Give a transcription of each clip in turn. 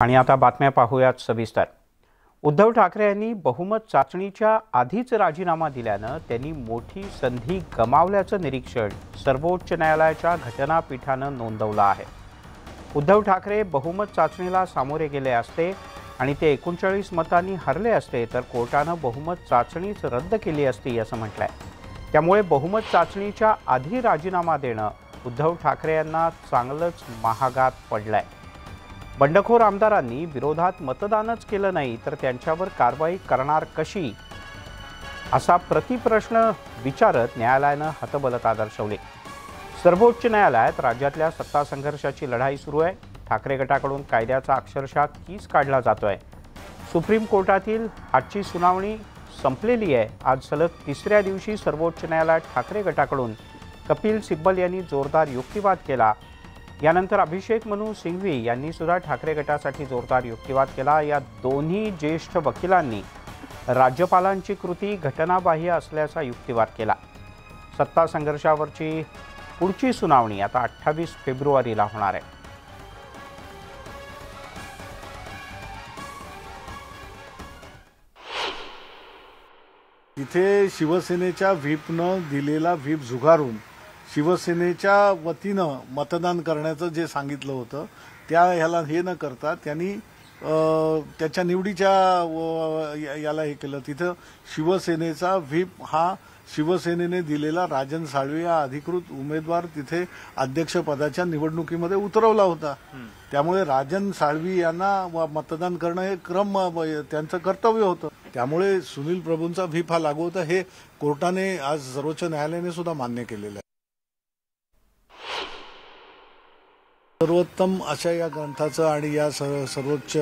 आणि आता बातम्या पाहूयात सविस्तर। उद्धव ठाकरे यांनी बहुमत चाचणीच्या आधीच राजीनामा दिल्यानं त्यांनी मोठी संधी गमावल्याचं निरीक्षण सर्वोच्च न्यायालयाच्या घटनापीठानं नोंदवलं आहे। उद्धव ठाकरे बहुमत चाचणीला सामोरे गेले असते आणि ते 39 मतांनी हरले असते तर कोर्टानं बहुमत चाचणीच रद्द केली असती असं म्हटलंय। त्यामुळे बहुमत चाचणीच्या आधी राजीनामा देणं उद्धव ठाकरे यांना चांगलंच महागात पडलंय। बंडखोर आमदारांनी विरोधात मतदानच केलं नाही तर त्यांच्यावर कारवाई करणार कशी असा प्रतिप्रश्न विचारत न्यायालयानं हतबलता दर्शवली। सर्वोच्च न्यायालयात राज्यातल्या सत्ता संघर्षाची लढाई सुरू आहे। ठाकरे गटाकडून कायद्याचा अक्षरशः कीस काढला जातोय। सुप्रीम कोर्टातील आजची सुनावणी संपलेली आहे। आज सलग तिसऱ्या दिवशी सर्वोच्च न्यायालयात ठाकरे गटाकडून कपिल सिब्बल यांनी जोरदार युक्तिवाद केला। यानंतर अभिषेक मनु सिंघवी यांनी सुद्धा ठाकरे गटासाठी जोरदार युक्तिवाद केला। या दोन्ही ज्येष्ठ वकिलांनी राज्यपालांची कृती घटनाबाह्य असल्याचा युक्तिवाद केला। सत्ता संघर्षावरची पुढची सुनावणी आता 28 फेब्रुवारीला होणार आहे। इथे शिवसेनेच्या व्हीपनं दिलेला व्हीप झुगारून शिवसेनेच्या वतीनं मतदान करण्याचं जे सांगितलं होतं त्या ह्याला हे न करता त्यांनी त्याच्या निवडीच्या याला हे केलं। तिथं शिवसेनेचा व्हीप हा शिवसेनेने दिलेला राजन साळवे हा अधिकृत उमेदवार तिथे अध्यक्षपदाच्या निवडणुकीमध्ये उतरवला होता। त्यामुळे राजन साळवी यांना मतदान करणं हे त्यांचं कर्तव्य होतं। त्यामुळे सुनील प्रभूंचा व्हीप हा लागू होता हे कोर्टाने आज सर्वोच्च न्यायालयाने सुद्धा मान्य केलेलं आहे। सर्वोत्तम अशा या ग्रंथाचं आणि या सर्वोच्च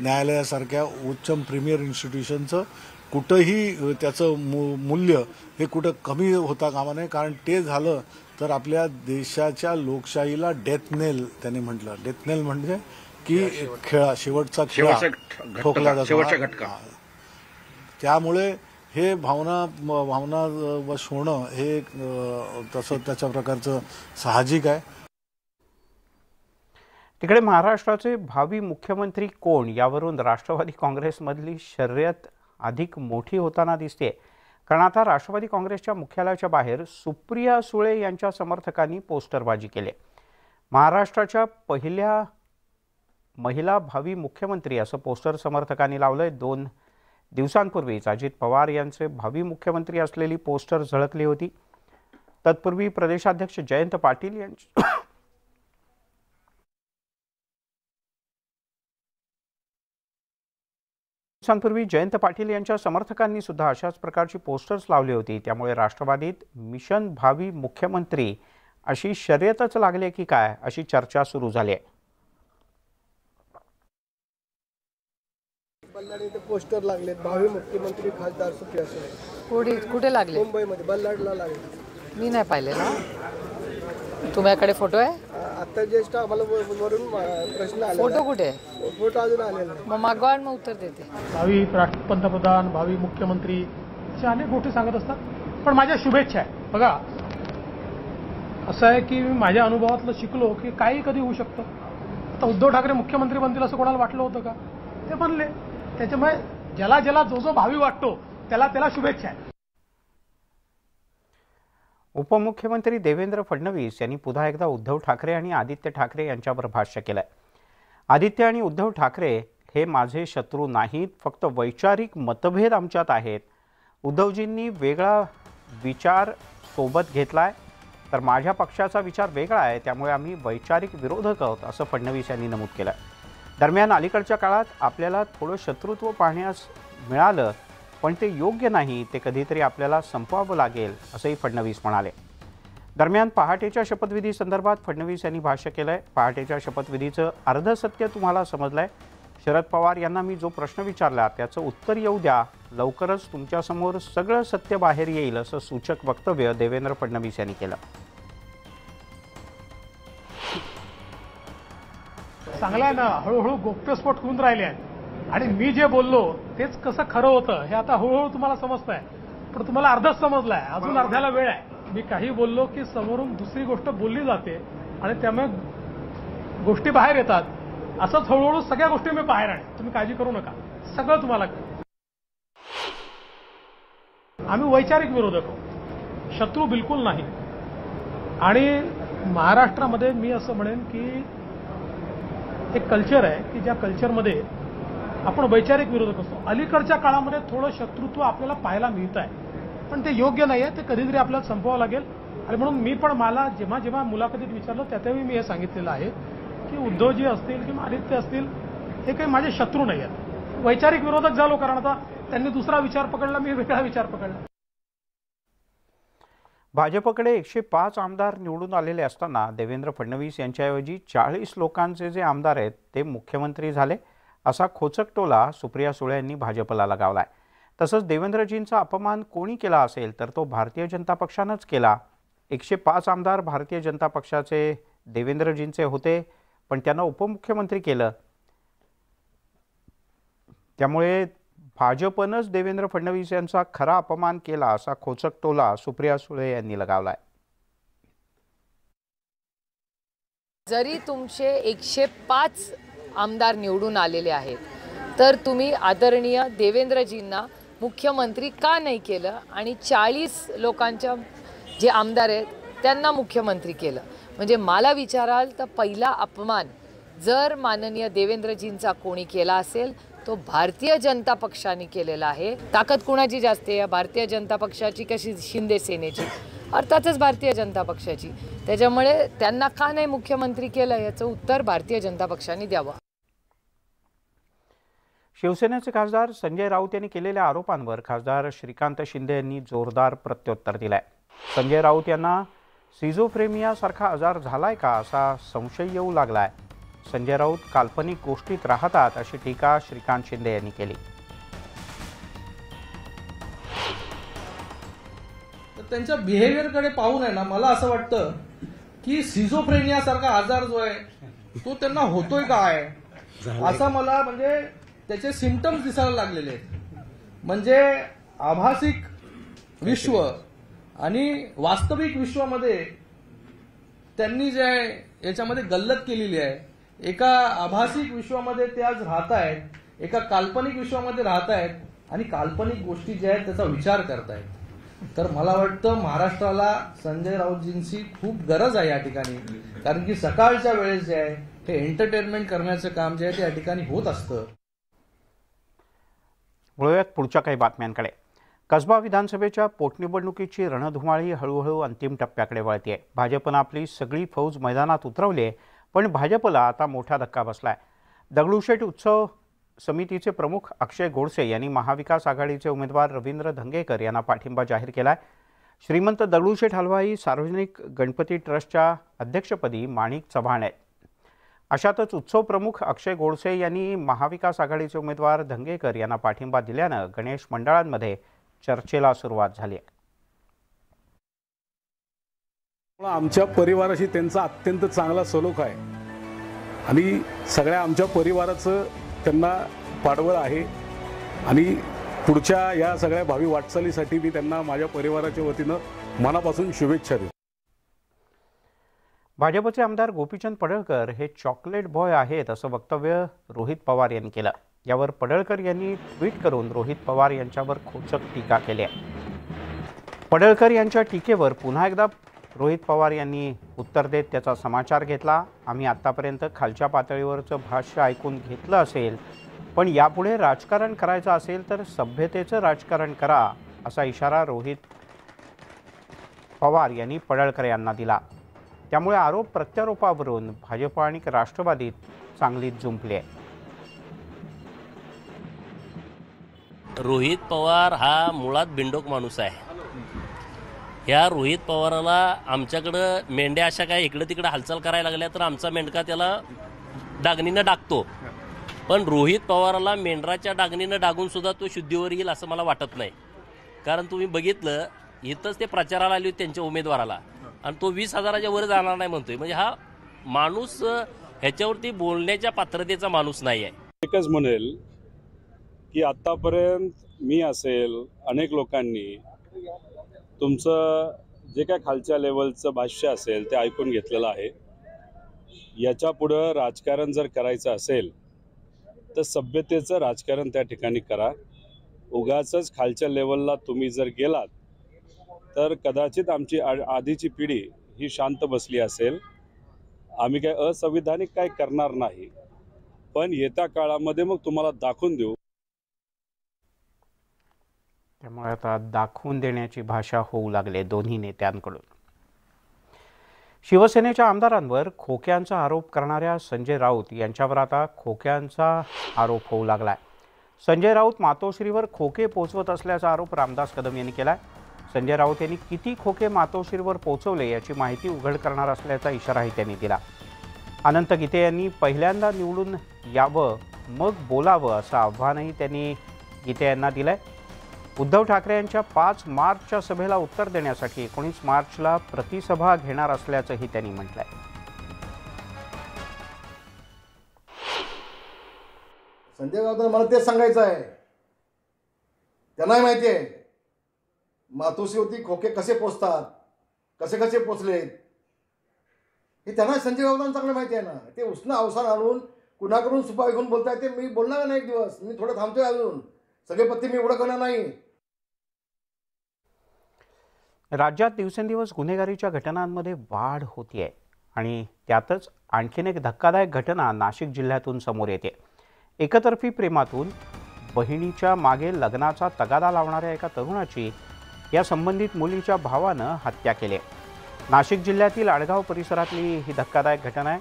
न्यायालयासारख्या उच्च प्रीमियर इन्स्टिट्यूशनचं कुठंही त्याचं मूल्य हे कुठं कमी होता कामा नये, कारण ते झालं तर आपल्या देशाच्या लोकशाहीला डेथ नेल त्यांनी म्हटलं। डेथ नेल म्हणजे की शेवटचा खेळा ठोकला जातो। त्यामुळे हे भावना वश होणं हे तसं त्याच्या प्रकारचं साहजिक आहे। तिकडे महाराष्ट्राचे भावी मुख्यमंत्री कोण यावरून राष्ट्रवादी काँग्रेसमधली शर्यत अधिक मोठी होताना दिसते। कारण आता राष्ट्रवादी काँग्रेसच्या मुख्यालयाच्या बाहेर सुप्रिया सुळे यांच्या समर्थकांनी पोस्टरबाजी केली। महाराष्ट्राच्या पहिल्या महिला भावी मुख्यमंत्री असं पोस्टर समर्थकांनी लावलंय। 2 दिवसांपूर्वीच अजित पवार यांचे भावी मुख्यमंत्री असलेली पोस्टर झळकली होती। तत्पूर्वी प्रदेशाध्यक्ष जयंत पाटील यांच्या समर्थकांनी सुद्धा अशाच प्रकारची पोस्टर्स लावली होती। त्यामुळे राष्ट्रवादीत मिशन भावी मुख्यमंत्री अशी शर्यतच लागली की काय अशी चर्चा सुरू झाली आहे। बल्लाडीचे पोस्टर लागले भावी मुख्यमंत्री खासदार सुप्रिया सुळे। कुठे लागले? मुंबईमध्ये बल्लाडला लागले। मी नाही पाहिलेला। तुमच्याकडे फोटो आहे? आता ज्येष्ठ आम्हाला वरून प्रश्न आला। फोटो कुठे? फोटो अजून आलेला नाही। मग मागवा आणि मग उत्तर देते। भावी पंतप्रधान भावी मुख्यमंत्री अशा अनेक गोष्टी सांगत असतात, पण माझ्या शुभेच्छा आहे। बघा असं आहे की मी माझ्या अनुभवातलं शिकलो की काही कधी होऊ शकतं। आता उद्धव ठाकरे मुख्यमंत्री बनतील असं कोणाला वाटलं होतं का? ते बनले। त्याच्यामुळे ज्याला ज्याला जो भावी वाटतो त्याला शुभेच्छा आहे। उपमुख्यमंत्री देवेंद्र फडणवीस यांनी पुन्हा एकदा उद्धव ठाकरे आणि आदित्य ठाकरे यांच्यावर भाष्य केलंय। आदित्य आणि उद्धव ठाकरे हे माझे शत्रू नाहीत, फक्त वैचारिक मतभेद आमच्यात आहेत। उद्धवजींनी वेगळा विचार सोबत घेतलाय तर माझ्या पक्षाचा विचार वेगळा आहे, त्यामुळे आम्ही वैचारिक विरोधक आहोत असं फडणवीस यांनी नमूद केलं। दरम्यान अलीकडच्या काळात आपल्याला थोडं शत्रुत्व पाहण्यास मिळालं, पण ते योग्य नाही, ते कधीतरी आपल्याला संपवावं लागेल असंही फडणवीस म्हणाले। दरम्यान पहाटेच्या शपथविधी संदर्भात फडणवीस यांनी भाष्य केलंय। पहाटेच्या शपथविधीचं अर्ध सत्य तुम्हाला समजलंय। शरद पवार यांना मी जो प्रश्न विचारला त्याचं उत्तर येऊ द्या, लवकरच तुमच्यासमोर सगळं सत्य बाहेर येईल असं सूचक वक्तव्य देवेंद्र फडणवीस यांनी केलं। चांगलं आहे ना, हळूहळू गोप्यस्फोट होऊन राहिले आहेत आणि मी जे बोललो तेच कसं खरं होतं हे आता हळूहळू तुम्हाला समजतंय, पण तुम्हाला अर्धच समजलाय, अजून अर्ध्याला वेळ आहे। मी काही बोललो की समोरून दुसरी गोष्ट बोलली जाते आणि त्यामुळे गोष्टी बाहेर येतात। असंच हळूहळू सगळ्या गोष्टी मी बाहेर आणेन, तुम्ही काळजी करू नका, सगळं तुम्हाला कळेल. आम्ही वैचारिक विरोधक आहोत, शत्रू बिलकुल नाही. आणि महाराष्ट्रामध्ये मी असं म्हणेन की एक कल्चर आहे की ज्या कल्चरमध्ये आपण वैचारिक विरोधक असतो. अलीकडच्या काळामध्ये थोडं शत्रुत्व आपल्याला पाहायला मिळत आहे, पण ते योग्य नाही आहे, ते कधीतरी आपल्याला संपवावं लागेल. आणि म्हणून मी पण मला जेव्हा जेव्हा मुलाखतीत विचारलं त्यावेळी मी हे सांगितलेलं आहे की उद्धवजी असतील किंवा आदित्य असतील हे काही माझे शत्रू नाही आहेत. वैचारिक विरोधक झालो, कारण आता त्यांनी दुसरा विचार पकडला, मी वेगळा विचार पकडला. भाजपकडे 105 आमदार निवडून आलेले असताना देवेंद्र फडणवीस यांच्याऐवजी 40 लोकांचे जे आमदार आहेत ते मुख्यमंत्री झाले, असा खोचक टोला सुप्रिया सुळे यांनी भाजपला लगावलाय. तसंच देवेंद्रजींचा अपमान कोणी केला असेल तर तो भारतीय जनता पक्षानंच केला. 105 आमदार भारतीय जनता पक्षाचे देवेंद्रजींचे होते, पण त्यांना उपमुख्यमंत्री केलं. त्यामुळे भाजपनंच देवेंद्र फडणवीस यांचा खरा अपमान केला, असा खोचक टोला सुप्रिया सुळे यांनी लगावलाय. जरी तुमचे 105 आमदार निवडून आलेले आहेत, तर तुम्ही आदरणीय देवेंद्रजींना मुख्यमंत्री का नाही केलं आणि 40 लोकांच्या जे आमदार आहेत त्यांना मुख्यमंत्री केलं. म्हणजे मला विचाराल तर पहिला अपमान जर माननीय देवेंद्रजींचा कोणी केला असेल तो भारतीय जनता पक्षाने केलेला आहे. ताकद कुणाची जास्त आहे, भारतीय जनता पक्षाची कशी शिंदे सेनेची, अर्थातच भारतीय जनता पक्षाची. त्याच्यामुळे त्यांना का नाही मुख्यमंत्री केलं याचं उत्तर भारतीय जनता पक्षाने द्यावं. शिवसेनेचे खासदार संजय राऊत यांनी केलेल्या आरोपांवर खासदार श्रीकांत शिंदे यांनी जोरदार प्रत्युत्तर दिलंय. संजय राऊत यांना सिझोफ्रेनिया सारखा आजार झालाय का असा संशय येऊ लागलाय. संजय राऊत काल्पनिक गोष्टीत राहतात अशी टीका श्रीकांत शिंदे यांनी केली. तर त्यांच्या बिहेवियरकडे पाहून आहे ना, मला असं वाटतं की सिझोफ्रेनिया सारखा आजार जो आहे तो त्यांना होतोय काय असा मला म्हणजे त्याचे सिम्पटम्स दिसायला लागलेले आहेत. म्हणजे आभासिक विश्व आणि वास्तविक विश्वामध्ये त्यांनी जे आहे याच्यामध्ये गल्लत केलेली आहे. एका आभासिक विश्वामध्ये ते आज राहत आहेत, एका काल्पनिक विश्वामध्ये राहत आहेत आणि काल्पनिक गोष्टी ज्या आहेत त्याचा विचार करतायत. तर मला वाटतं महाराष्ट्राला संजय राऊतजींची खूप गरज आहे या ठिकाणी, कारण की सकाळच्या वेळेस जे आहे हे एंटरटेनमेंट करण्याचं काम जे आहे ते या ठिकाणी होत असतं. वळूयात पुढच्या काही बातम्यांकडे. कसबा विधानसभेच्या पोटनिवडणुकीची रणधुमाळी हळूहळू अंतिम टप्प्याकडे वळते आहे. भाजपनं आपली सगळी फौज मैदानात उतरवली आहे, पण भाजपला आता मोठा धक्का बसलाय. दगडूशेठ उत्सव समितीचे प्रमुख अक्षय गोडसे यांनी महाविकास आघाडीचे उमेदवार रवींद्र धंगेकर यांना पाठिंबा जाहीर केलाय. श्रीमंत दगडूशेठ हलवाई सार्वजनिक गणपती ट्रस्टच्या अध्यक्षपदी माणिक चव्हाण आहेत. अशातच उत्सव प्रमुख अक्षय गोडसे यांनी महाविकास आघाडीचे उमेदवार धंगेकर यांना पाठिंबा दिल्यानं गणेश मंडळांमध्ये चर्चेला सुरुवात झाली आहे. आमच्या परिवाराशी त्यांचा अत्यंत चांगला सलोख आहे आणि सगळ्या आमच्या परिवाराचं त्यांना पाठबळ आहे आणि पुढच्या या सगळ्या भावी वाटचालीसाठी मी त्यांना माझ्या परिवाराच्या वतीनं मनापासून शुभेच्छा देतो. भाजपचे आमदार गोपीचंद पडळकर हे चॉकलेट बॉय आहेत असं वक्तव्य रोहित पवार यांनी केलं. यावर पडळकर यांनी ट्विट करून रोहित पवार यांच्यावर खोचक टीका केली आहे. पडळकर यांच्या टीकेवर पुन्हा एकदा रोहित पवार यांनी उत्तर देत त्याचा समाचार घेतला. आम्ही आत्तापर्यंत खालच्या पातळीवरचं भाष्य ऐकून घेतलं असेल, पण यापुढे राजकारण करायचं असेल तर सभ्यतेचं राजकारण करा असा इशारा रोहित पवार यांनी पडळकर यांना दिला. त्यामुळे आरोप प्रत्यारोपावरून भाजप आणि राष्ट्रवादीत चांगलीच जुंपली आहे. रोहित पवार हा मुळात बिंडोक माणूस आहे. ह्या रोहित पवाराला आमच्याकडं मेंढ्या अशा काय इकडं तिकडं हालचाल करायला लागल्या तर आमचा मेंढका त्याला डागणीनं डागतो, पण रोहित पवाराला मेंढराच्या डागणीनं डागून सुद्धा तो शुद्धीवर येईल असं मला वाटत नाही. कारण तुम्ही बघितलं इथंच ते प्रचाराला आले होते त्यांच्या उमेदवाराला आणि तो 20,000च्या वर जाणार नाही म्हणतोय. म्हणजे हा माणूस ह्याच्यावरती बोलण्याच्या पात्रतेचा माणूस नाही आहे. एकच म्हणेल की आतापर्यंत मी असेल अनेक लोकांनी तुमचं जे काय खालच्या लेवलचं भाष्य असेल ते ऐकून घेतलेलं आहे. याच्या पुढं राजकारण जर करायचं असेल तर सभ्यतेचं राजकारण त्या ठिकाणी करा. उगाचच खालच्या लेवलला तुम्ही जर गेलात तर कदाचित आमची आधीची पिढी ही शांत बसली असेल. आम्ही काय असंविधानिक काय करणार नाही, पण येत्या काळामध्ये मग तुम्हाला दाखवून देऊ. त्यामुळे आता दाखवून देण्याची भाषा होऊ लागले दोन्ही नेत्यांकडून. शिवसेनेच्या आमदारांवर खोक्यांचा आरोप करणाऱ्या संजय राऊत यांच्यावर आता खोक्यांचा आरोप होऊ लागलाय. संजय राऊत मातोश्रीवर खोके पोचवत असल्याचा आरोप रामदास कदम यांनी केलाय. संजय राऊत यांनी किती खोके मातोश्रीवर पोचवले याची माहिती उघड करणार असल्याचा इशाराही त्यांनी दिला. अनंत गीते यांनी पहिल्यांदा निवडून यावं मग बोलावं असं आव्हानही त्यांनी गीते यांना दिलंय. उद्धव ठाकरे यांच्या 5 मार्चच्या सभेला उत्तर देण्यासाठी 19 मार्चला प्रतिसभा घेणार असल्याचंही त्यांनी म्हटलंय. संजय राऊतांना मला तेच सांगायचं आहे, त्यांनाही माहिती आहे मातोश्रीवरती खोके कसे पोचतात, कसे कसे पोचलेत हे त्यांना संजय राऊतांना चांगलं माहिती आहे ना. ते उष्ण अवसान आणून कुणाकडून सुपा ऐकून बोलताय ते मी बोलणार नाही. एक दिवस मी थोडं थांबतोय, अजून सगळे पत्ते मी उघडं करणार नाही. राज्यात दिवसेंदिवस गुन्हेगारीच्या घटनांमध्ये वाढ होतीये आणि त्यातच आणखीन एक धक्कादायक घटना नाशिक जिल्ह्यातून समोर येते. एकतर्फी प्रेमातून बहिणीच्या मागे लग्नाचा तगादा लावणाऱ्या एका तरुणाची या संबंधित मुलीच्या भावानं हत्या केली. नाशिक जिल्ह्यातील आडगाव परिसरातली ही धक्कादायक घटना आहे.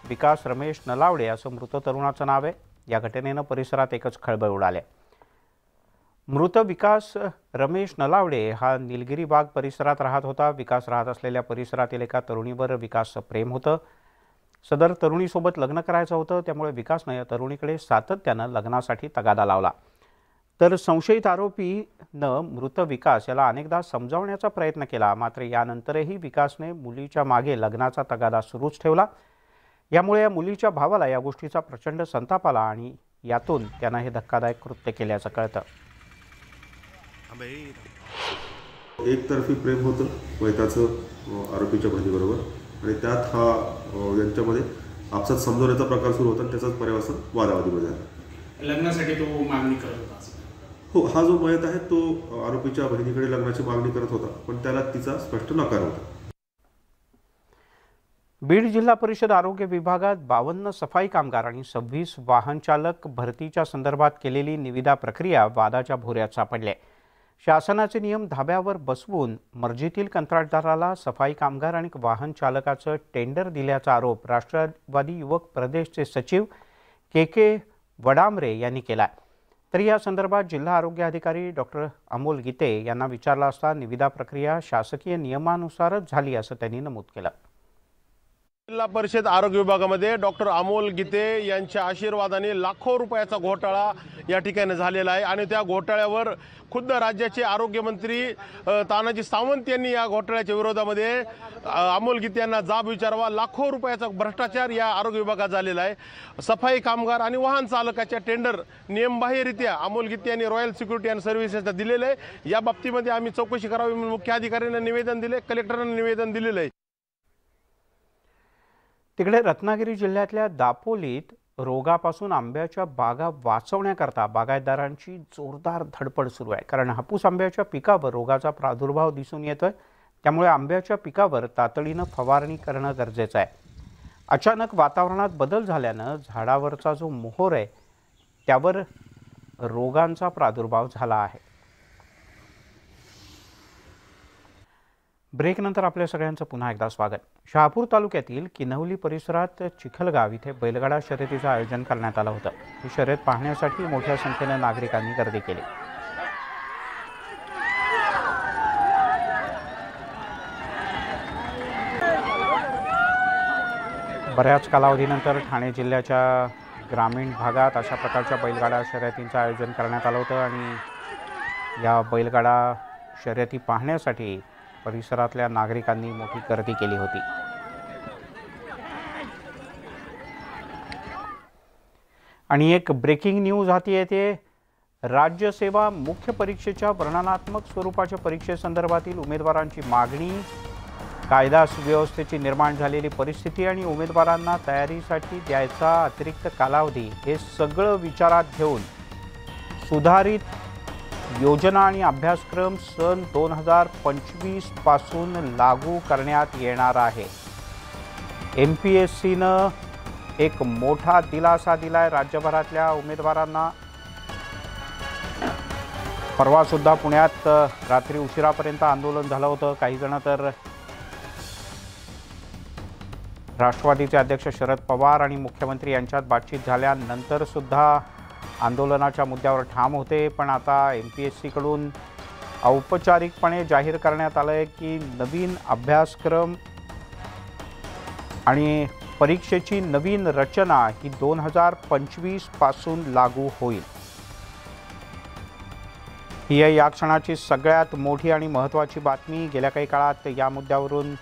विकास रमेश नलावडे असं मृत तरुणाचं नाव आहे. या घटनेनं परिसरात एकच खळबळ उडाली. मृत विकास रमेश नलावडे हा निलगिरी बाग परिसरात राहत होता. विकास राहत असलेल्या परिसरातील एका तरुणीवर विकासचं प्रेम होतं. सदर तरुणीसोबत लग्न करायचं होतं, त्यामुळे विकासनं या तरुणीकडे सातत्यानं लग्नासाठी तगादा लावला. तर संशयित आरोपीनं मृत विकास याला अनेकदा समजावण्याचा प्रयत्न केला, मात्र यानंतरही विकासने मुलीच्या मागे लग्नाचा तगादा सुरूच ठेवला. यामुळे या मुलीच्या भावाला या गोष्टीचा प्रचंड संताप आला आणि यातून त्यानं हे धक्कादायक कृत्य केल्याचं कळतं. एकतर्फी प्रेम होतं वैताचं आरोपीच्या बहिणीबरोबर आणि त्यात हा यांच्यामध्ये आपसात समजवण्याचा प्रकार सुरू होता आणि त्याचाच पर्यावसन वादावादीमध्ये झाला. लग्नासाठी तो मागणी करत होता. हो, हा जो मयत आहे तो आरोपीच्या बहिणीकडे लग्नाची मागणी करत होता, पण त्याला तिचा स्पष्ट नकार होता. बीड जिल्हा परिषद आरोग्य विभागात 52 सफाई कामगार आणि 26 वाहन चालक भरतीच्या संदर्भात केलेली निविदा प्रक्रिया वादाच्या भोऱ्यात सापडली. शासनाचे नियम धाब्यावर बसवून मर्जीतील कंत्राटदाराला सफाई कामगार आणि वाहन चालकाचं टेंडर दिल्याचा आरोप राष्ट्रवादी युवक प्रदेशचे सचिव के वडामरे यांनी केला. तर या संदर्भात जिल्हा आरोग्य अधिकारी डॉक्टर अमोल गीते यांना विचारला असता निविदा प्रक्रिया शासकीय नियमानुसारच झाली असं त्यांनी नमूद केलं. जिल्हा परिषद आरोग्य विभागामध्ये डॉक्टर अमोल गीते यांच्या आशीर्वादाने लाखो रुपयाचा घोटाळा या ठिकाणी झालेला आहे आणि त्या घोटाळ्यावर खुद्द राज्याचे आरोग्यमंत्री तानाजी सावंत यांनी या घोटाळ्याच्या विरोधामध्ये अमोल गीते यांना जाब विचारावा. लाखो रुपयाचा भ्रष्टाचार या आरोग्य विभागात झालेला आहे. सफाई कामगार आणि वाहन चालकाच्या टेंडर नियमबाह्यरित्या अमोल गीते यांनी रॉयल सिक्युरिटी अँड सर्व्हिसेसला दिलेलं आहे. या बाबतीमध्ये आम्ही चौकशी करावी म्हणून मुख्य अधिकाऱ्यांना निवेदन दिले, कलेक्टरांना निवेदन दिलेलं आहे. तिकडे रत्नागिरी जिल्ह्यातल्या दापोलीत रोगापासून आंब्याच्या बागा वाचवण्याकरता बागायतदारांची जोरदार धडपड सुरू आहे. कारण हापूस आंब्याच्या पिकावर रोगाचा प्रादुर्भाव दिसून येतोय, त्यामुळे आंब्याच्या पिकावर तातडीनं फवारणी करणं गरजेचं आहे. अचानक वातावरणात बदल झाल्यानं झाडावरचा जो मोहोर आहे त्यावर रोगांचा प्रादुर्भाव झाला आहे. ब्रेकनंतर आपल्या सगळ्यांचं पुन्हा एकदा स्वागत. शहापूर तालुक्यातील किनवली परिसरात चिखलगाव इथे बैलगाडा शर्यतीचं आयोजन करण्यात आलं होतं. ही शर्यत पाहण्यासाठी मोठ्या संख्येनं नागरिकांनी गर्दी केली. बऱ्याच कालावधीनंतर ठाणे जिल्ह्याच्या ग्रामीण भागात अशा प्रकारच्या बैलगाडा शर्यतींचं आयोजन करण्यात आलं होतं आणि या बैलगाडा शर्यती पाहण्यासाठी परिसरातल्या नागरिकांनी मोठी गर्दी केली होती. आणि एक ब्रेकिंग न्यूज हाती येते. राज्यसेवा मुख्य परीक्षेच्या वर्णनात्मक स्वरूपाच्या परीक्षेसंदर्भातील उमेदवारांची मागणी कायदा सुव्यवस्थेची निर्माण झालेली परिस्थिती आणि उमेदवारांना तयारीसाठी द्यायचा अतिरिक्त कालावधी हे सगळं विचारात घेऊन सुधारित योजना आणि अभ्यासक्रम सन 2025 पासून लागू करण्यात येणार आहे. MPSCनं एक मोठा दिलासा दिलाय राज्यभरातल्या उमेदवारांना. परवा सुद्धा पुण्यात रात्री उशिरापर्यंत आंदोलन झालं होतं. काही जण तर राष्ट्रवादीचे अध्यक्ष शरद पवार आणि मुख्यमंत्री यांच्यात बातचीत झाल्यानंतर सुद्धा आंदोलनाच्या मुद्द्यावर ठाम होते. पण आता MPSC कडून औपचारिकपणे जाहीर करण्यात आलंय की नवीन अभ्यासक्रम आणि परीक्षेची नवीन रचना ही 2025 पासून लागू होईल. ही आहे या क्षणाची सगळ्यात मोठी आणि महत्त्वाची बातमी. गेल्या काही काळात या मुद्द्यावरून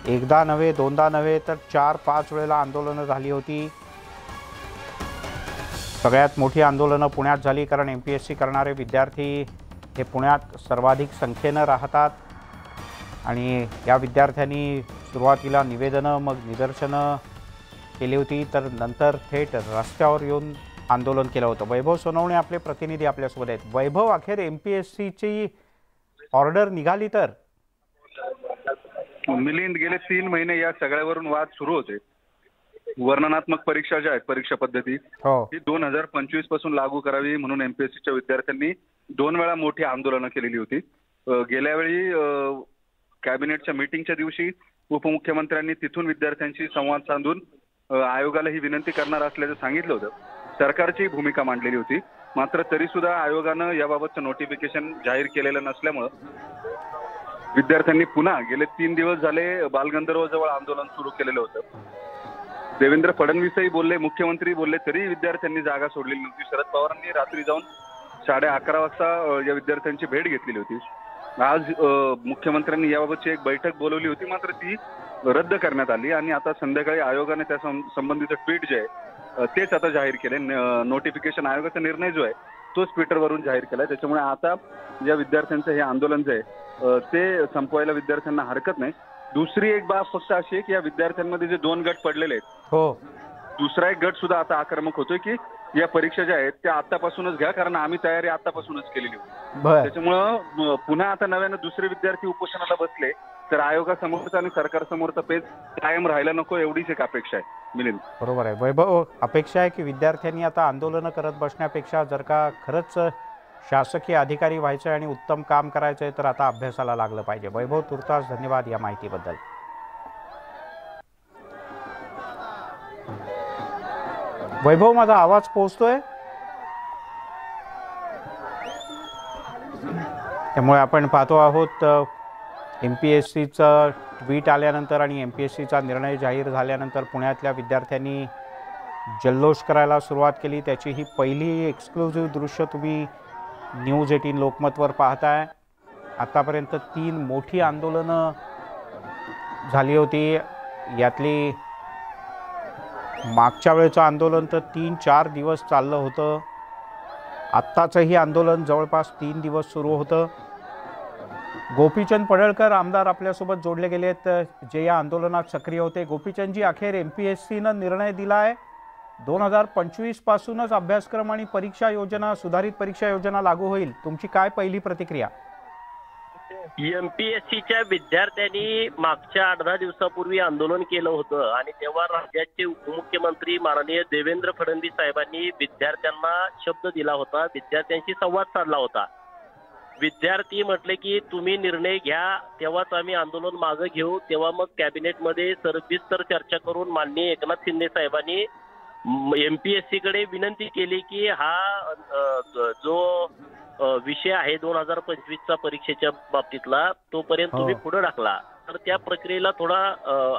एकदा नव्हे दोनदा नव्हे तर 4-5 वेळेला आंदोलनं झाली होती. सगळ्यात मोठी आंदोलनं पुण्यात झाली कारण MPSC करणारे विद्यार्थी हे पुण्यात सर्वाधिक संख्येनं राहतात आणि या विद्यार्थ्यांनी सुरुवातीला निवेदनं मग निदर्शनं केली होती तर नंतर थेट रस्त्यावर येऊन आंदोलन केलं होतं. वैभव सोनवणे आपले प्रतिनिधी आपल्यासोबत आहेत. वैभव, अखेर MPSCची ऑर्डर निघाली तर? मिलिंद, गेले 3 महिने या सगळ्यावरून वाद सुरू होते. वर्णनात्मक परीक्षा ज्या आहेत, परीक्षा पद्धती ही 2025 पासून लागू करावी म्हणून MPSCच्या विद्यार्थ्यांनी 2 वेळा मोठी आंदोलनं केलेली होती. गेल्या वेळी कॅबिनेटच्या मीटिंगच्या दिवशी उपमुख्यमंत्र्यांनी तिथून विद्यार्थ्यांशी संवाद साधून आयोगाला ही विनंती करणार असल्याचं सांगितलं होतं. सरकारची भूमिका मांडलेली होती. मात्र तरी सुद्धा आयोगानं याबाबतचं नोटिफिकेशन जाहीर केलेलं नसल्यामुळं विद्यार्थ्यांनी पुन्हा गेले 3 दिवस झाले बालगंधर्वजवळ आंदोलन सुरू केलेलं होतं. देवेंद्र फडणवीसही बोलले, मुख्यमंत्री बोलले, तरी विद्यार्थ्यांनी जागा सोडलेली नव्हती. शरद पवारांनी रात्री जाऊन 11:30 वाजता या विद्यार्थ्यांची भेट घेतलेली होती. आज मुख्यमंत्र्यांनी याबाबतची एक बैठक बोलवली होती, मात्र ती रद्द करण्यात आली आणि आता संध्याकाळी आयोगाने त्या संबंधीचं ट्विट जे आहे तेच आता जाहीर केले. नोटिफिकेशन आयोगाचा निर्णय जो आहे तोच ट्विटरवरून जाहीर केलाय. त्याच्यामुळे आता या विद्यार्थ्यांचं हे आंदोलन जे आहे ते संपवायला विद्यार्थ्यांना हरकत नाही. दुसरी एक बाब फक्त अशी आहे की या विद्यार्थ्यांमध्ये जे 2 गट पडलेले आहेत, दुसरा एक गट सुद्धा आता आक्रमक होतोय की या परीक्षा ज्या आहेत त्या आतापासूनच घ्या, कारण आम्ही तयारी आतापासूनच केलेली होती. त्याच्यामुळं पुन्हा आता नव्यानं दुसरे विद्यार्थी उपोषणाला बसले तर आयोगासमोरचा आणि सरकारसमोरचा पेच कायम राहायला नको, एवढीच एक अपेक्षा आहे. मिलिंद, बरोबर आहे. वैभव, अपेक्षा आहे की विद्यार्थ्यांनी आता आंदोलनं करत बसण्यापेक्षा जर का खरंच शासकीय अधिकारी व्हायचं आणि उत्तम काम करायचं आहे तर आता अभ्यासाला लागलं पाहिजे. वैभव, तुर्तास धन्यवाद या माहितीबद्दल. वैभव, माझा आवाज पोहोचतोय? त्यामुळे आपण पाहतो आहोत MPSCचं ट्विट आल्यानंतर आणि MPSCचा निर्णय जाहीर झाल्यानंतर पुण्यातल्या विद्यार्थ्यांनी जल्लोष करायला सुरुवात केली. त्याची ही पहिली एक्सक्लुझिव्ह दृश्य तुम्ही न्यूज 18 लोकमतवर पाहताय. आतापर्यंत 3 मोठी आंदोलनं झाली होती. यातली मागच्या वेळेचं आंदोलन तर 3-4 दिवस चाललं होतं. आत्ताचंही आंदोलन जवळपास 3 दिवस सुरू होतं. गोपीचंद पडळकर आमदार आपल्यासोबत जोडले गेलेत जे या आंदोलनात सक्रिय होते. गोपीचंदजी, अखेर MPSCनं निर्णय दिलाय 2025 पासूनच अभ्यासक्रम आणि परीक्षा योजना, सुधारित परीक्षा योजना लागू होईल. तुमची काय पहिली प्रतिक्रिया? MPSCच्या विद्यार्थ्यांनी मागच्या 8-10 दिवसापूर्वी आंदोलन केलं होतं आणि तेव्हा राज्याचे उपमुख्यमंत्री माननीय देवेंद्र फडणवीस साहेबांनी विद्यार्थ्यांना शब्द दिला होता, विद्यार्थ्यांशी संवाद साधला होता. विद्यार्थी म्हटले की तुम्ही निर्णय घ्या, तेव्हाच आम्ही आंदोलन मागे घेऊ. तेव्हा मग कॅबिनेटमध्ये सविस्तर चर्चा करून माननीय एकनाथ शिंदे साहेबांनी MPSC कडे विनंती केली की हा जो विषय आहे 2025चा परीक्षेच्या बाबतीतला तोपर्यंत तुम्ही पुढे टाकला. तर त्या प्रक्रियेला थोडा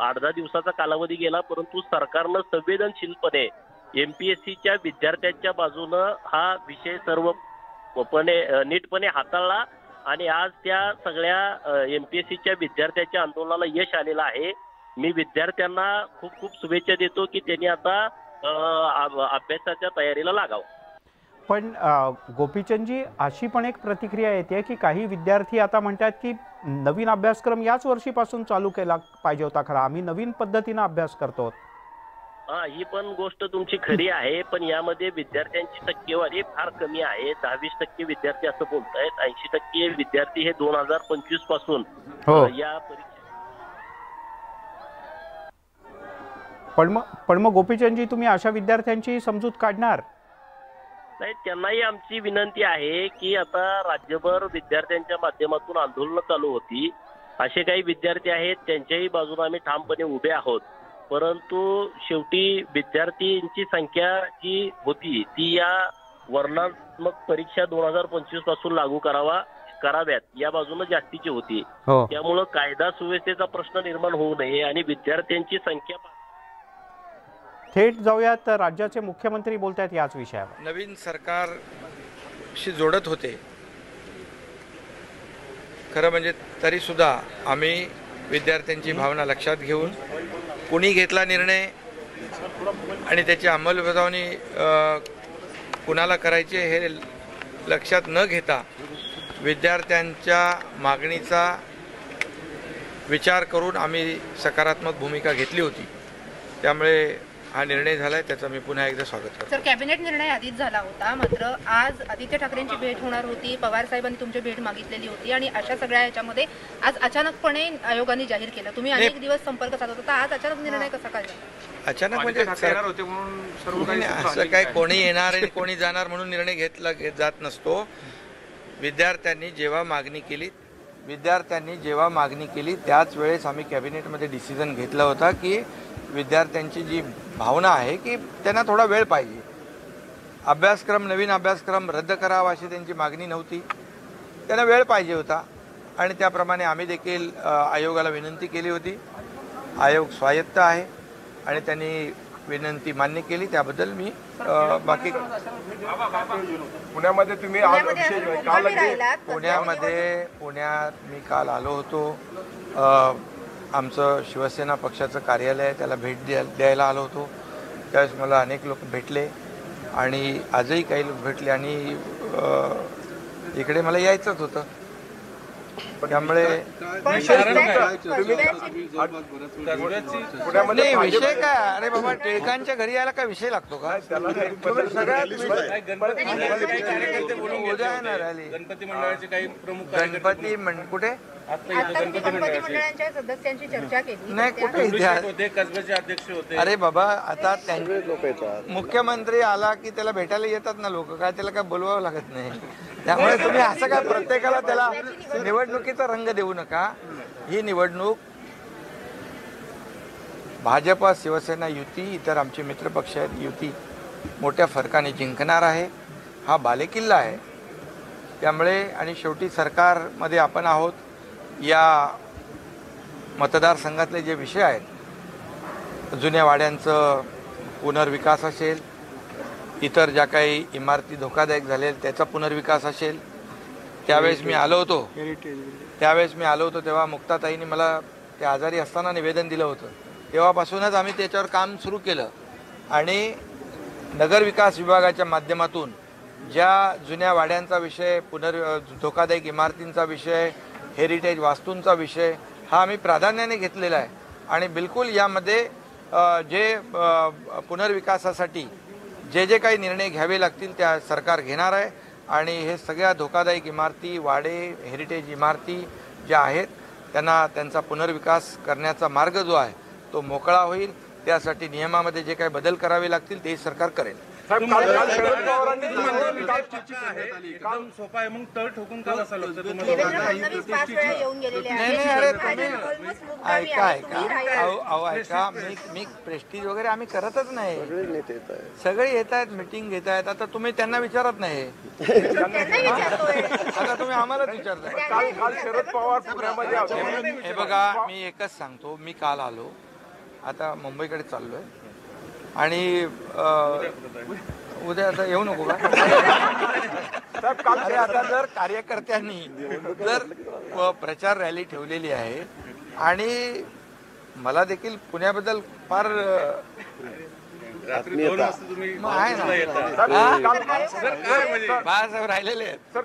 8-10 दिवसाचा कालावधी गेला, परंतु सरकारनं संवेदनशीलपणे MPSCच्या विद्यार्थ्यांच्या बाजूनं हा विषय नीटपणे हाताळला आणि आज त्या सगळ्या MPSCच्या विद्यार्थ्यांच्या आंदोलनाला यश आलेलं आहे. मी विद्यार्थ्यांना खूप खूप शुभेच्छा देतो की त्यांनी आता अभ्यासाच्या तयारीला लागावं. पण गोपीचंदजी, अशी पण एक प्रतिक्रिया येते की काही विद्यार्थी आता म्हणतात की नवीन अभ्यासक्रम याच वर्षीपासून चालू केला पाहिजे होता खरा. आम्ही नवीन पद्धतीने अभ्यास करतो. ही पण गोष्ट तुमची खरी आहे, पण यामध्ये विद्यार्थ्यांची टक्केवारी फार कमी आहे. 10-20% विद्यार्थी असं बोलतायत. 80% विद्यार्थी हे 2025 पासून या परीक्षा. पण मग गोपीचंदजी, तुम्ही अशा विद्यार्थ्यांची समजूत काढणार नाही? त्यांनाही आमची विनंती आहे की आता राज्यभर विद्यार्थ्यांच्या माध्यमातून आंदोलन चालू होती. असे काही विद्यार्थी आहेत, त्यांच्याही बाजूने आम्ही ठामपणे उभे आहोत. परंतु शेवटी विद्यार्थ्यांची संख्या जी होती ती या वर्णात्मक परीक्षा 2025 पासून लागू कराव्यात या बाजूने जास्तीची होती. त्यामुळे कायदा सुव्यवस्थेचा प्रश्न निर्माण होऊ नये आणि विद्यार्थ्यांची संख्या. थेट जाऊयात, राज्याचे मुख्यमंत्री बोलतायत याच विषयावर. नवीन सरकारशी जोडत होते खरं म्हणजे, तरी सुद्धा आम्ही विद्यार्थ्यांची भावना लक्षात घेऊन कुणी घेतला निर्णय आणि त्याची अंमलबजावणी कुणाला करायची हे लक्षात न घेता विद्यार्थ्यांच्या मागणीचा विचार करून आम्ही सकारात्मक भूमिका घेतली होती. त्यामुळे हा निर्णय झालाय, त्याचं मी पुन्हा एकदा स्वागत करतो. सर, कॅबिनेट निर्णय आधीच झाला होता, मात्र आज आदित्य ठाकरेंची भेट होणार होती, पवार साहेबांनी तुमची भेट मागितलेली होती आणि अशा सगळ्या याच्यामध्ये आज अचानकपणे आयोगाने जाहीर केलं. तुम्ही अनेक दिवस संपर्क साधत होता, आज अचानक निर्णय कसा काय झाला? अचानक म्हणजे असं काय कोणी येणार आणि कोणी जाणार म्हणून निर्णय घेतला जात नसतो. विद्यार्थ्यांनी जेव्हा मागणी केली त्याच वेळेस आम्ही कॅबिनेटमध्ये डिसिजन घेतला होता की विद्यार्थ्यांची जी भावना आहे की त्यांना थोडा वेळ पाहिजे, नवीन अभ्यासक्रम रद्द करावा अशी त्यांची मागणी नव्हती, त्यांना वेळ पाहिजे होता आणि त्याप्रमाणे आम्ही देखील आयोगाला विनंती केली होती. आयोग स्वायत्त आहे आणि त्यांनी विनंती मान्य केली, त्याबद्दल मी बाकी. पुण्यामध्ये तुम्ही पुण्यात मी काल आलो होतो. आमचं शिवसेना पक्षाचं कार्यालय आहे, त्याला भेट द्यायला आलो होतो. त्यावेळेस मला अनेक लोक भेटले आणि आजही काही लोक भेटले आणि इकडे मला यायचंच होतं. त्यामुळे विषय काय, अरे बाबा टिळकांच्या घरी यायला काय विषय लागतो का? गणपती मंडळाचे काही प्रमुख कुठे मंडळाच्या सदस्यांची चर्चा केली नाही, कुठे कसब्याचे अध्यक्ष होते. अरे बाबा, आता मुख्यमंत्री आला की त्याला भेटायला येतात ना लोक, काय त्याला काय बोलवावं लागत नाही. त्यामुळे तुम्ही असं काय प्रत्येकाला त्याला निवडणुकीचा रंग देऊ नका. ही निवडणूक भाजप, शिवसेना युती, इतर आमचे मित्रपक्ष आहेत, युती मोठ्या फरकाने जिंकणार आहे. हा बालेकिल्ला आहे. त्यामुळे आणि शेवटी सरकारमध्ये आपण आहोत. या मतदारसंघातले जे विषय आहेत, जुन्या वाड्यांचं पुनर्विकास असेल, इतर ज्या काही इमारती धोकादायक झालेल्या त्याचा पुनर्विकास असेल. त्यावेळेस मी आलो होतो तेव्हा मुक्ताताईंनी मला त्या आजारी असताना निवेदन दिलं होतं. तेव्हापासूनच आम्ही त्याच्यावर काम सुरू केलं आणि नगरविकास विभागाच्या माध्यमातून ज्या जुन्या वाड्यांचा विषय, धोकादायक इमारतींचा विषय, हेरिटेज वास्तूंचा विषय हा आम्ही प्राधान्याने घेतलेला आहे आणि बिलकुल यामध्ये जे पुनर्विकासासाठी जे काही निर्णय घ्यावे लागतील त्या सरकार घेणार आहे आणि हे सगळ्या धोकादायक इमारती, वाडे, हेरिटेज इमारती ज्या आहेत त्यांचा पुनर्विकास करण्याचा मार्ग जो आहे तो मोकळा होईल. त्यासाठी नियमामध्ये जे काही बदल करावे लागतील ते सरकार करेल. ऐका, मी प्रेस्टीज वगैरे आम्ही करतच नाही. सगळे येत आहेत, मिटिंग घेत आहेत. आता तुम्ही त्यांना विचारत नाही, आता तुम्ही आम्हालाच विचारताय. शरद पवार पुण्यामध्ये हे बघा, मी एकच सांगतो, मी काल आलो, आता मुंबईकडे चाललोय आणि उद्या आता येऊ नको का? अरे आता जर कार्यकर्त्यांनी जर प्रचार रॅली ठेवलेली आहे आणि मला देखील पुण्याबद्दल फार बाळासाहेब राहिलेले आहेत. सर,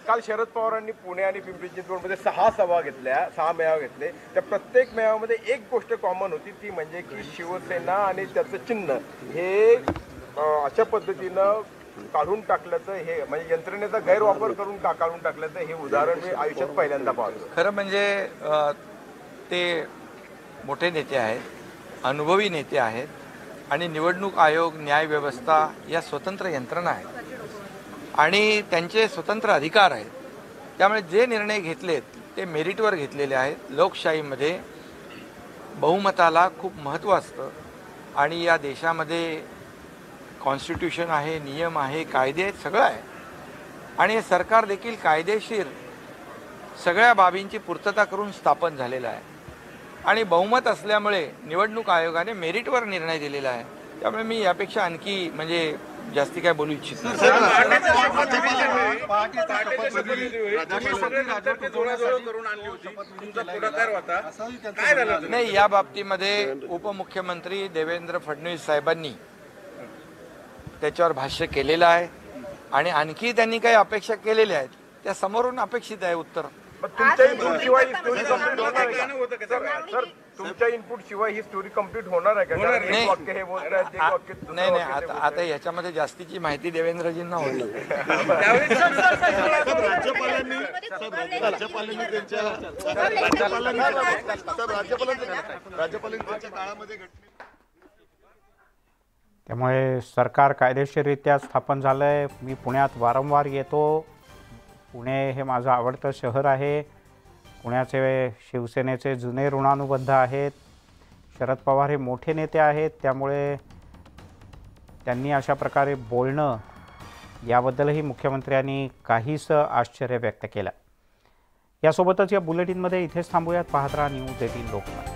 काल शरद पवारांनी पुणे आणि पिंपरी चिंचवडमध्ये 6 सभा घेतल्या, 6 मेळावे घेतले. त्या प्रत्येक मेळाव्यामध्ये एक गोष्ट कॉमन होती, ती म्हणजे की शिवसेना आणि त्याचं चिन्ह हे अशा पद्धतीनं काढून टाकल्याचं, हे म्हणजे यंत्रणेचा गैरवापर करून काढून टाकल्याचं हे उदाहरण मी आयुष्यात पहिल्यांदा पाहतो. खरं म्हणजे ते मोठे नेते आहेत, अनुभवी नेते आहेत आणि निवडणूक आयोग, न्याय व्यवस्था या स्वतंत्र यंत्रणा आहेत आणि त्यांचे स्वतंत्र अधिकार आहेत. त्यामुळे जे निर्णय घेतलेत ते मेरिटवर घेतलेले आहेत. लोकशाहीमध्ये बहुमताला खूप महत्त्व असतं आणि या देशामध्ये कॉन्स्टिट्यूशन आहे, नियम आहे, कायदे आहेत, सगळं आहे आणि हे सरकार देखील कायदेशीर सगळ्या बाबींची पूर्तता करून स्थापन झालेलं आहे आणि बहुमत असल्यामुळे निवडणूक आयोगाने मेरिटवर निर्णय दिलेला आहे. त्यामुळे मी यापेक्षा आणखी म्हणजे जास्ती काय बोलू इच्छित नाही. नाही, या बाबतीमध्ये उपमुख्यमंत्री देवेंद्र फडणवीस साहेबांनी त्याच्यावर भाष्य केलेलं आहे आणि आणखी त्यांनी काही अपेक्षा केलेल्या आहेत, त्या समोरून अपेक्षित आहे उत्तर. तुमच्या इनपुट शिवाय ही स्टोरी कंप्लीट होणार आहे का? सर, तुमच्या इनपुट शिवाय ही स्टोरी कंप्लीट होणार आहे का? नाही, आता याच्यामध्ये जास्तीची माहिती देवेंद्रजींना होती. त्यामुळे सरकार कायदेशीररित्या स्थापन झालंय. मी पुण्यात वारंवार येतो. पुणे हे माझं आवडतं शहर आहे. पुण्याचे शिवसेनेचे जुने ऋणानुबंध आहेत. शरद पवार हे मोठे नेते आहेत, त्यामुळे त्यांनी अशा प्रकारे बोलणं याबद्दलही मुख्यमंत्र्यांनी काहीसं आश्चर्य व्यक्त केलं. यासोबतच या बुलेटिनमध्ये इथेच थांबूयात. पाहत राहा न्यूज 18 लोकमत.